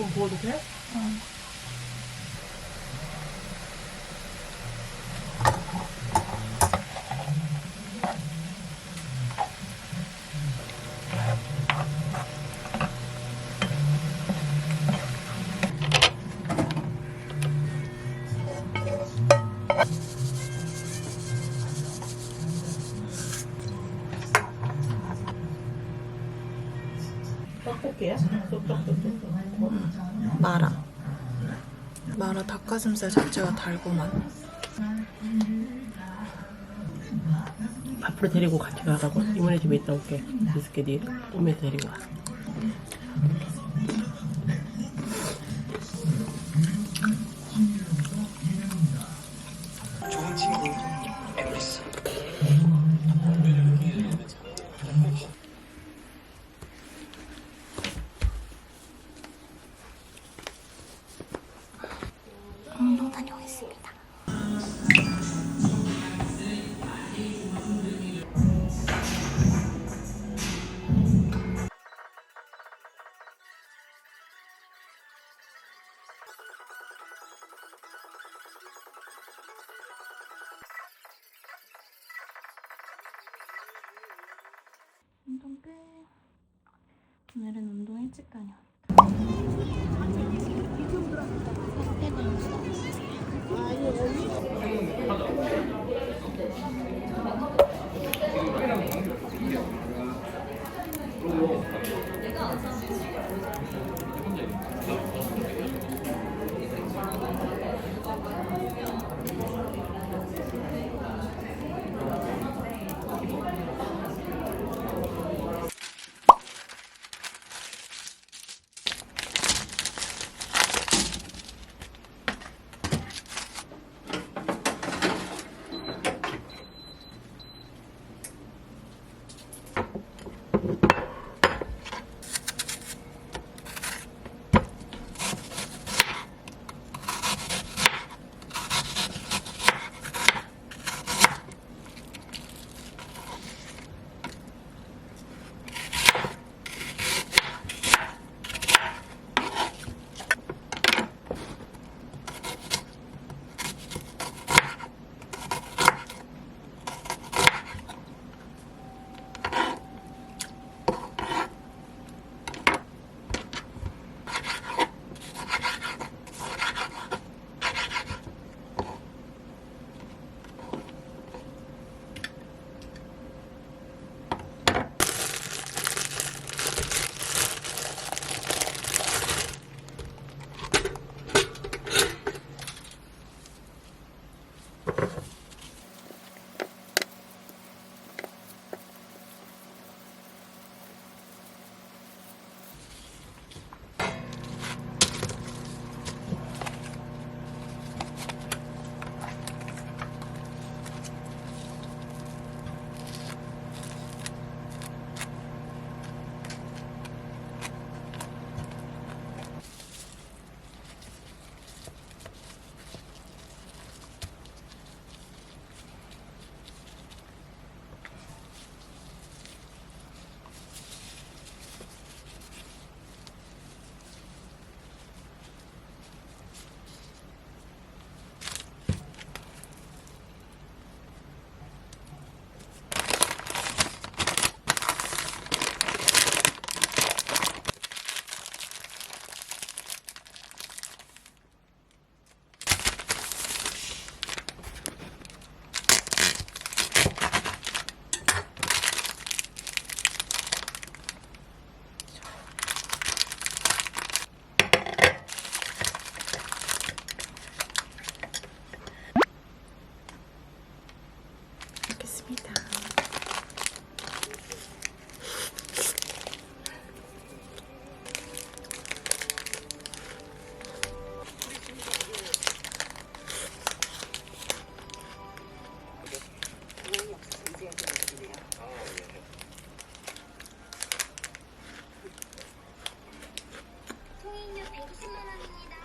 좀 부어도 돼? 응. 떡볶이야? 쏙쏙쏙쏙. 마라 닭가슴살 자체가 달구만. 앞으로 데리고 같이 가라고. 이모네 집에 있다 올게. 있을게, 네 오면서 데리고 와. 좋은 친구 앨리스. 운동 다녀오겠습니다. 운동 끝. 오늘은 운동 일찍 다녀왔다. 먹겠습니다. 통행료 120만 원입니다.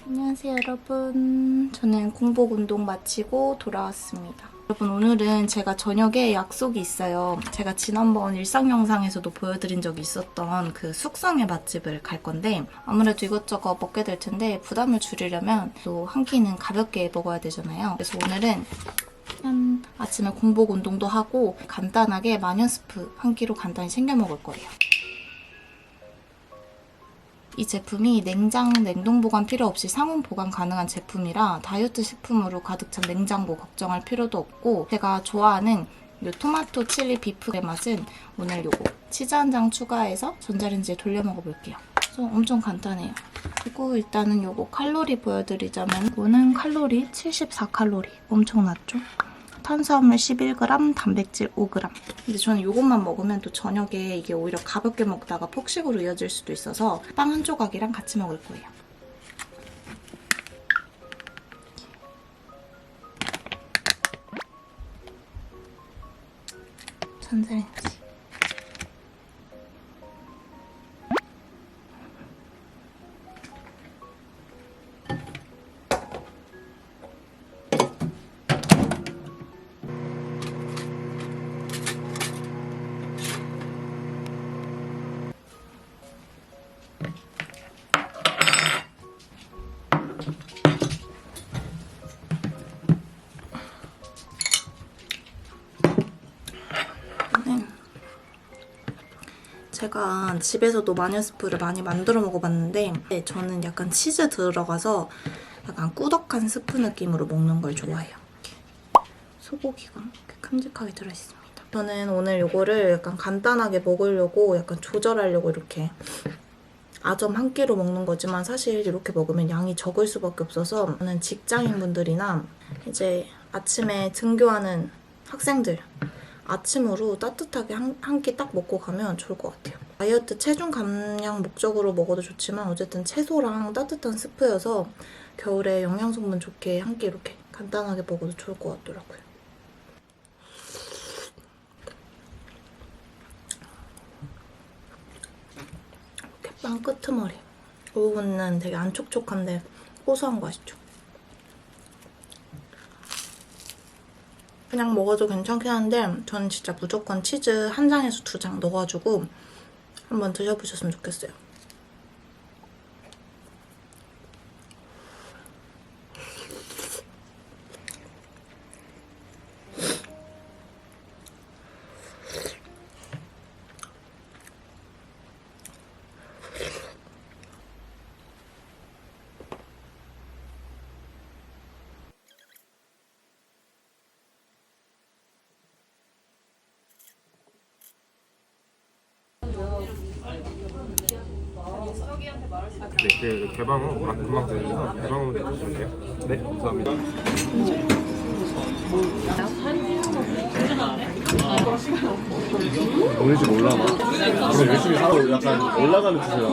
안녕하세요 여러분. 저는 공복 운동 마치고 돌아왔습니다. 여러분 오늘은 제가 저녁에 약속이 있어요. 제가 지난번 일상 영상에서도 보여드린 적이 있었던 그 숙성의 맛집을 갈 건데 아무래도 이것저것 먹게 될 텐데 부담을 줄이려면 또 한 끼는 가볍게 먹어야 되잖아요. 그래서 오늘은 아침에 공복 운동도 하고 간단하게 마녀스프 한 끼로 간단히 챙겨 먹을 거예요. 이 제품이 냉동 보관 필요 없이 상온 보관 가능한 제품이라 다이어트 식품으로 가득 찬 냉장고 걱정할 필요도 없고 제가 좋아하는 이 토마토 칠리 비프의 맛은 오늘 요거 치즈 한 장 추가해서 전자레인지에 돌려 먹어볼게요. 그래서 엄청 간단해요. 그리고 일단은 요거 칼로리 보여드리자면 이거는 칼로리 74칼로리 엄청 낮죠? 탄수화물 11g, 단백질 5g. 근데 저는 이것만 먹으면 또 저녁에 이게 오히려 가볍게 먹다가 폭식으로 이어질 수도 있어서 빵 한 조각이랑 같이 먹을 거예요. 전자레인지. 제가 집에서도 마녀스프를 많이 만들어 먹어봤는데 저는 약간 치즈 들어가서 약간 꾸덕한 스프 느낌으로 먹는 걸 좋아해요. 소고기가 이렇게 큼직하게 들어있습니다. 저는 오늘 이거를 약간 간단하게 먹으려고 약간 조절하려고 이렇게 아점 한 끼로 먹는 거지만 사실 이렇게 먹으면 양이 적을 수밖에 없어서 저는 직장인분들이나 이제 아침에 등교하는 학생들 아침으로 따뜻하게 한 끼 딱 먹고 가면 좋을 것 같아요. 다이어트 체중 감량 목적으로 먹어도 좋지만 어쨌든 채소랑 따뜻한 스프여서 겨울에 영양성분 좋게 한 끼 이렇게 간단하게 먹어도 좋을 것 같더라고요. 이렇게 빵 끄트머리. 이 부분은 되게 안 촉촉한데 고소한 거 아시죠? 그냥 먹어도 괜찮긴 한데 저는 진짜 무조건 치즈 한 장에서 2장 넣어가지고 한번 드셔보셨으면 좋겠어요. 네, 그 개방은 금방 되니까 개방으로 해주시면 돼요. 네, 감사합니다. 모르지 몰라 봐. 그럼 열심히 하고 약간 올라가는 추세야.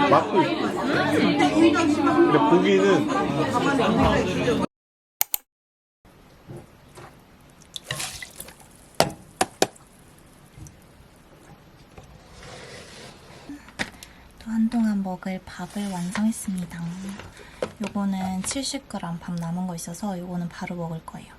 막고 있고. 근데 고기는 또 한동안 먹을 밥을 완성했습니다. 요거는 70g 밥 남은 거 있어서 요거는 바로 먹을 거예요.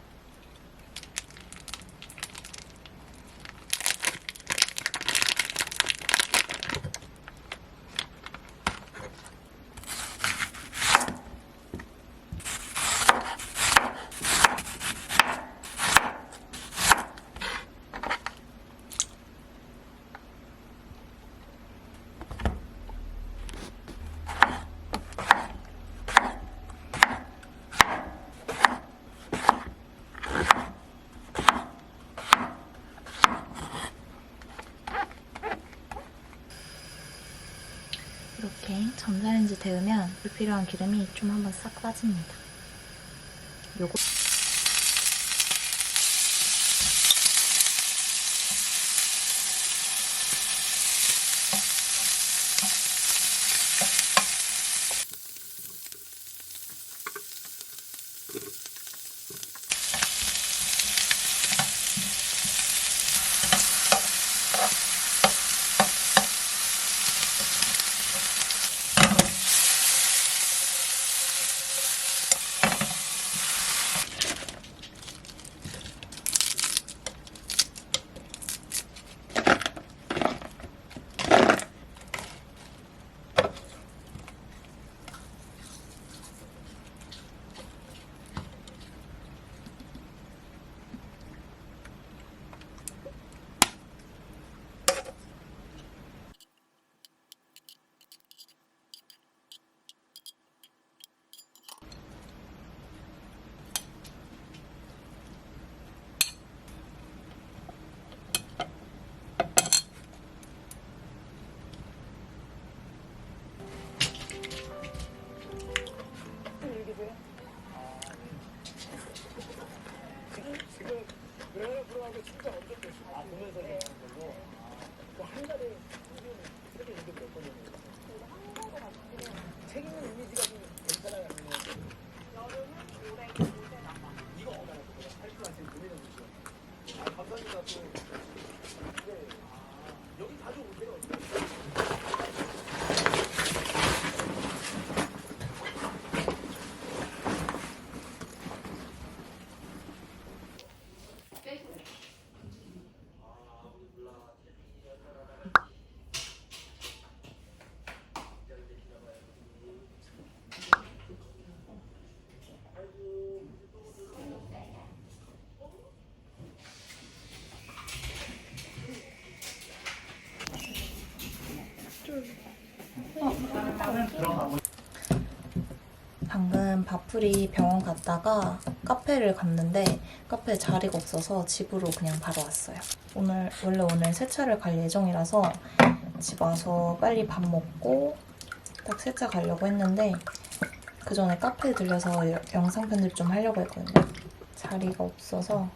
이렇게 전자레인지 데우면 불필요한 기름이 좀 한번 싹 빠집니다. 요거 방금 바풀이 병원 갔다가 카페를 갔는데 카페에 자리가 없어서 집으로 그냥 바로 왔어요. 원래 오늘 세차를 갈 예정이라서 집 와서 빨리 밥 먹고 딱 세차 가려고 했는데 그 전에 카페에 들려서 영상 편집 좀 하려고 했거든요. 자리가 없어서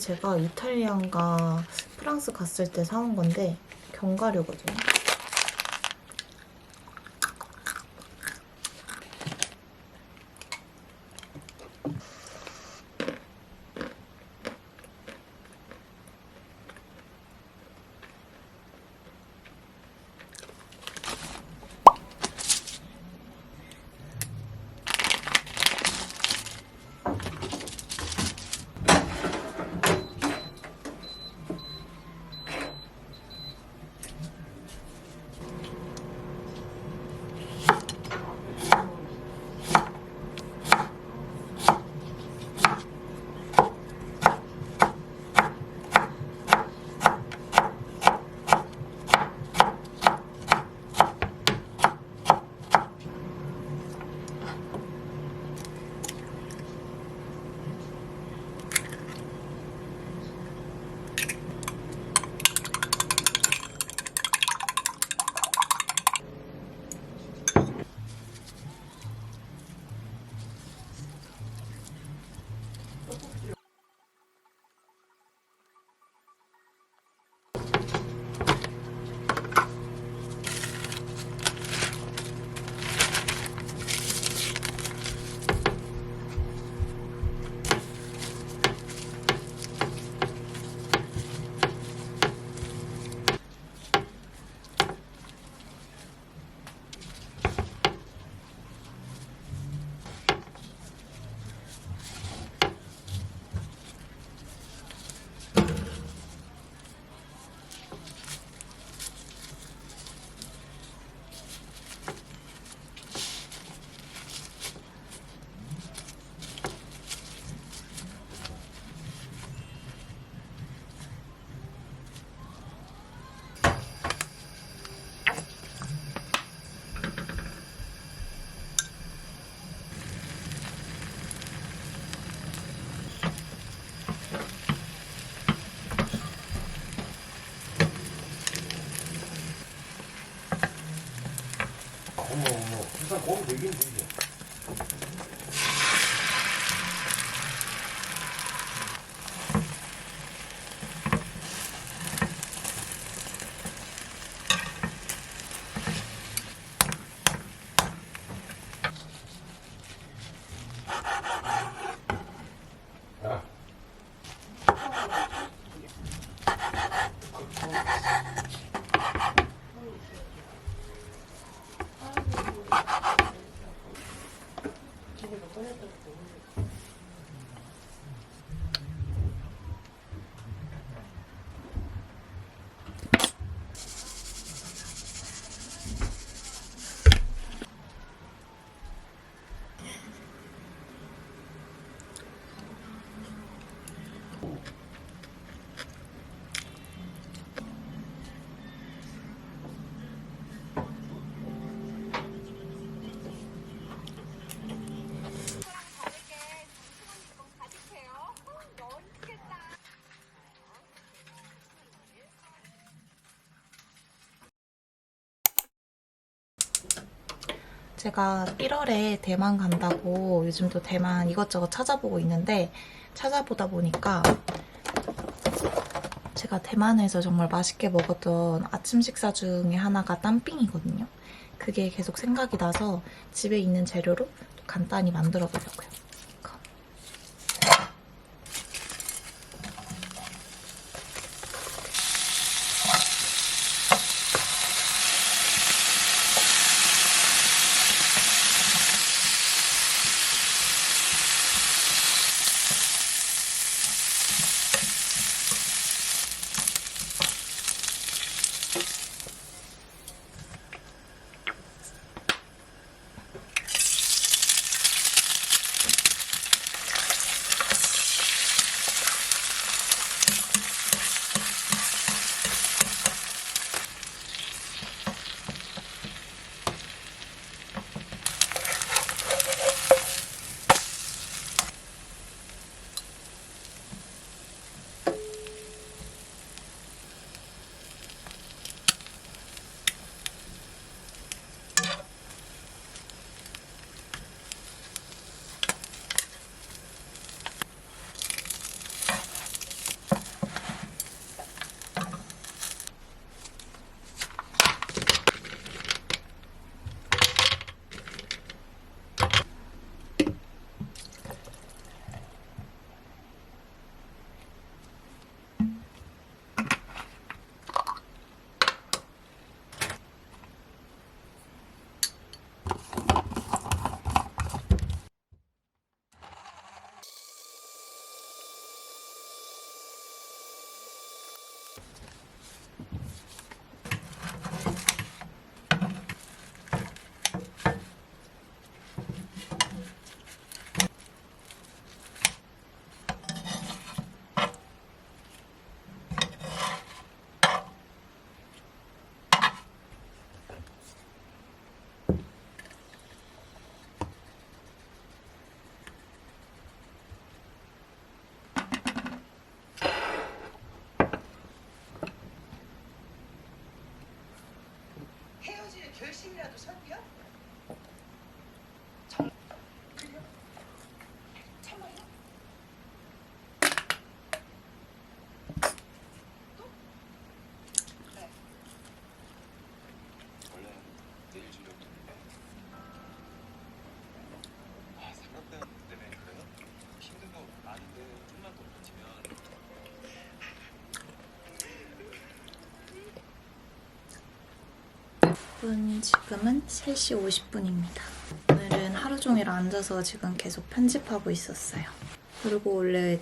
제가 이탈리아인가 프랑스 갔을 때 사온 건데 견과류거든요. 일단 거기 되긴 되죠. 제가 1월에 대만 간다고 요즘 또 대만 이것저것 찾아보고 있는데 찾아보다 보니까 제가 대만에서 정말 맛있게 먹었던 아침 식사 중에 하나가 땀빙이거든요. 그게 계속 생각이 나서 집에 있는 재료로 또 간단히 만들어 보려고요. 헤어질 결심이라도 섰냐? 지금은 3시 50분입니다. 오늘은 하루 종일 앉아서 지금 계속 편집하고 있었어요. 그리고 원래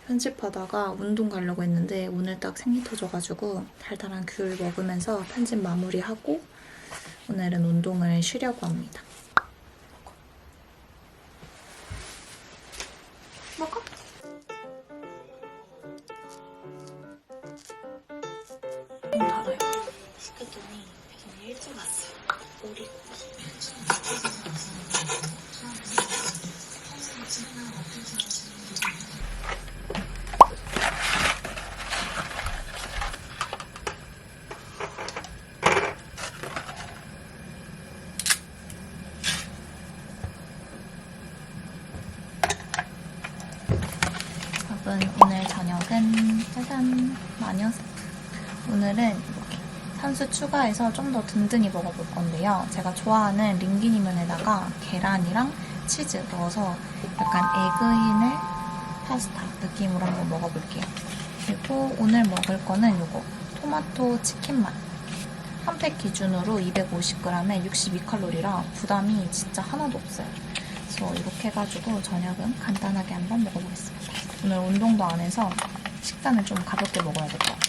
편집하다가 운동 가려고 했는데 오늘 딱 생리 터져가지고 달달한 귤 먹으면서 편집 마무리하고 오늘은 운동을 쉬려고 합니다. 먹어? 너무 달아요. 시켰더니 되게 일찍 왔어요. 우리 여러분, 오늘 저녁은 짜잔! 마녀스프. 오늘은 이렇게 산수 추가해서 좀 더 든든히 먹어볼 건데요. 제가 좋아하는 링기니면에다가 계란이랑 치즈 넣어서 약간 에그인을 파스타 느낌으로 한번 먹어볼게요. 그리고 오늘 먹을 거는 요거 토마토 치킨맛. 한 팩 기준으로 250g에 62칼로리라 부담이 진짜 하나도 없어요. 그래서 이렇게 해가지고 저녁은 간단하게 한번 먹어보겠습니다. 오늘 운동도 안 해서 식단을 좀 가볍게 먹어야 될 것 같아요.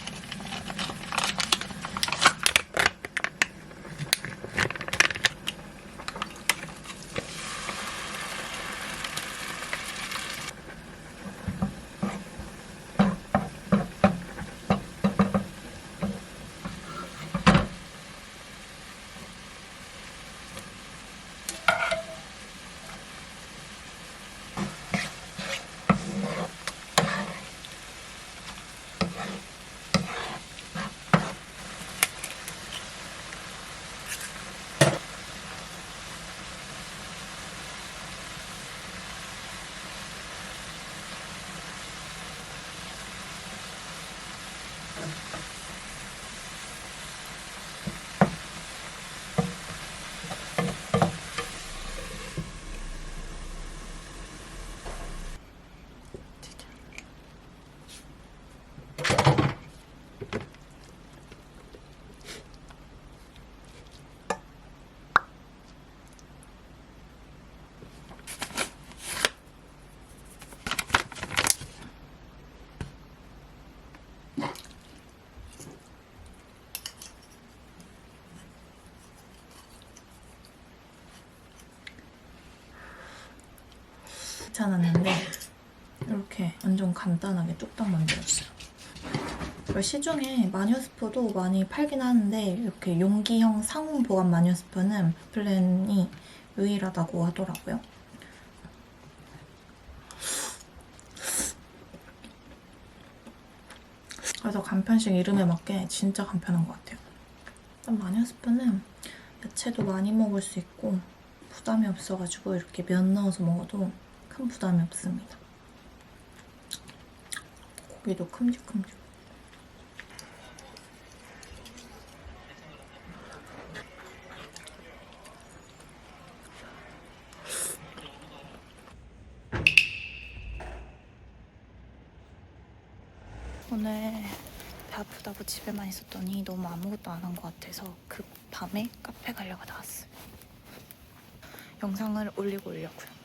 귀찮았는데 이렇게 완전 간단하게 뚝딱 만들었어요. 그리고 시중에 마녀스프도 많이 팔긴 하는데 이렇게 용기형 상온 보관 마녀스프는 플랜이 유일하다고 하더라고요. 그래서 간편식 이름에 맞게 진짜 간편한 것 같아요. 일단 마녀스프는 야채도 많이 먹을 수 있고 부담이 없어가지고 이렇게 면 넣어서 먹어도 큰 부담이 없습니다. 고기도 큼직큼직. 오늘 배 아프다고 집에만 있었더니 너무 아무것도 안 한 것 같아서 그 밤에 카페 가려고 나왔어요. 영상을 올리고 오려고요.